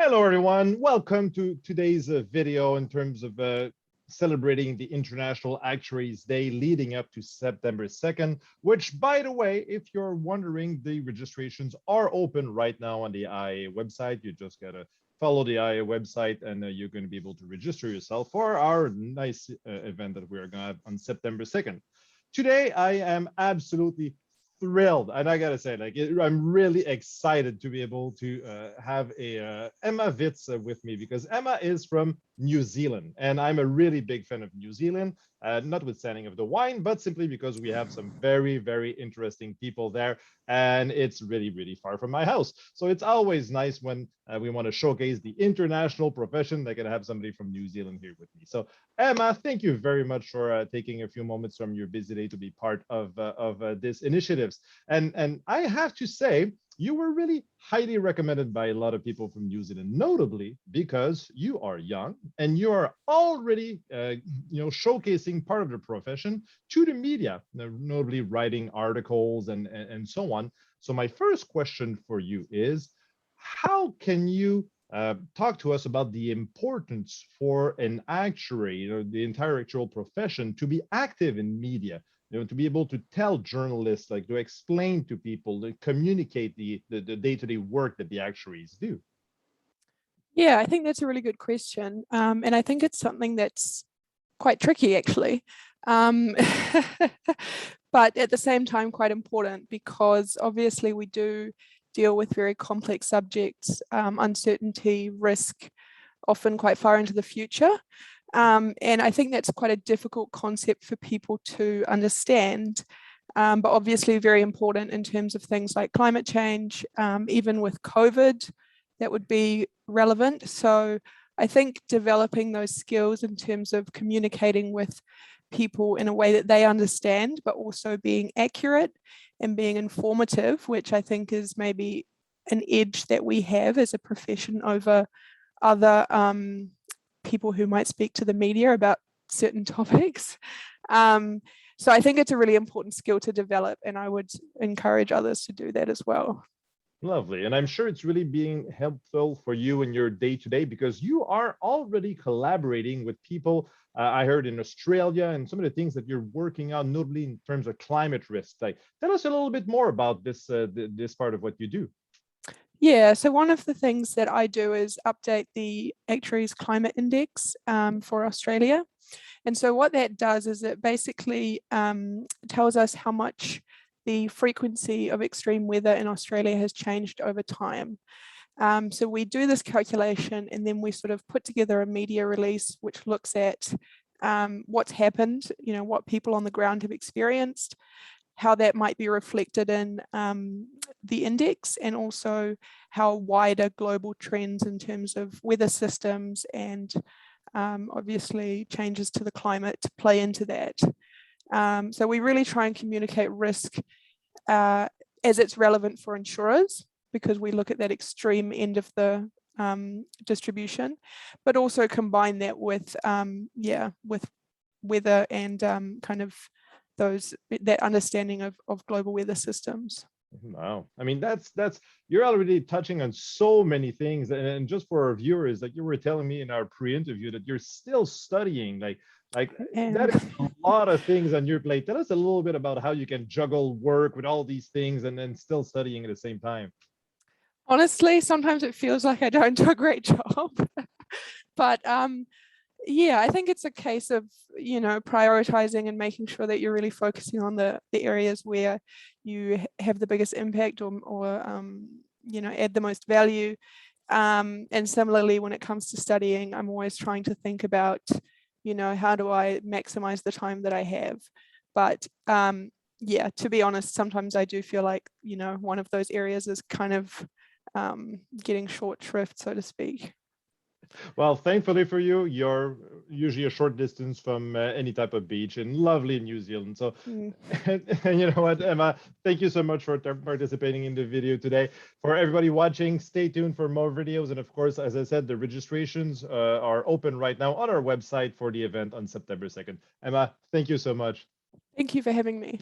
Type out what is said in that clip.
Hello, everyone. Welcome to today's video in terms of celebrating the International Actuaries Day leading up to September 2nd, which, by the way, if you're wondering, the registrations are open right now on the IAA website. You just got to follow the IAA website and you're going to be able to register yourself for our nice event that we're going to have on September 2nd. Today, I am absolutely thrilled, and I gotta say, I'm really excited to be able to have Emma Witz with me, because Emma is from New Zealand, and I'm a really big fan of New Zealand, notwithstanding of the wine, but simply because we have some very, very interesting people there, and it's really, really far from my house. So it's always nice when we want to showcase the international profession that can have somebody from New Zealand here with me. So Emma, thank you very much for taking a few moments from your busy day to be part of this initiatives. And I have to say, you were really highly recommended by a lot of people from New Zealand, notably because you are young and you are already, showcasing part of the profession to the media, notably writing articles and so on. So my first question for you is, how can you talk to us about the importance for an actuary, the entire actuarial profession, to be active in media, to be able to tell journalists, to explain to people, to communicate the day-to-day work that the actuaries do? Yeah, I think that's a really good question. And I think it's something that's quite tricky, actually. But at the same time, quite important, because obviously we do deal with very complex subjects, uncertainty, risk, often quite far into the future. And I think that's quite a difficult concept for people to understand, but obviously very important in terms of things like climate change. Even with COVID, that would be relevant. So I think developing those skills in terms of communicating with people in a way that they understand, but also being accurate and being informative, which I think is maybe an edge that we have as a profession over other people who might speak to the media about certain topics. So I think it's a really important skill to develop, and I would encourage others to do that as well. Lovely. And I'm sure it's really being helpful for you in your day-to-day, because you are already collaborating with people, I heard, in Australia, and some of the things that you're working on, notably in terms of climate risk. Tell us a little bit more about this, this part of what you do. Yeah, so one of the things that I do is update the Actuaries Climate Index for Australia. And so what that does is it basically tells us how much the frequency of extreme weather in Australia has changed over time. So we do this calculation, and then we sort of put together a media release which looks at what's happened, what people on the ground have experienced, how that might be reflected in the index, and also how wider global trends in terms of weather systems and obviously changes to the climate play into that. So we really try and communicate risk as it's relevant for insurers, because we look at that extreme end of the distribution, but also combine that with with weather and kind of that understanding of global weather systems. Wow. I mean, that's you're already touching on so many things. And just for our viewers, you were telling me in our pre-interview that you're still studying, that is a lot of things on your plate. Tell us a little bit about how you can juggle work with all these things and then still studying at the same time. Honestly, sometimes it feels like I don't do a great job. But yeah, I think it's a case of, prioritizing and making sure that you're really focusing on the areas where you have the biggest impact or add the most value. And similarly, when it comes to studying, I'm always trying to think about, how do I maximize the time that I have? But yeah, to be honest, sometimes I do feel like, one of those areas is kind of getting short shrift, so to speak. Well, thankfully for you, you're usually a short distance from any type of beach in lovely New Zealand. So, and you know what, Emma, thank you so much for participating in the video today. For everybody watching, stay tuned for more videos. And of course, as I said, the registrations are open right now on our website for the event on September 2nd. Emma, thank you so much. Thank you for having me.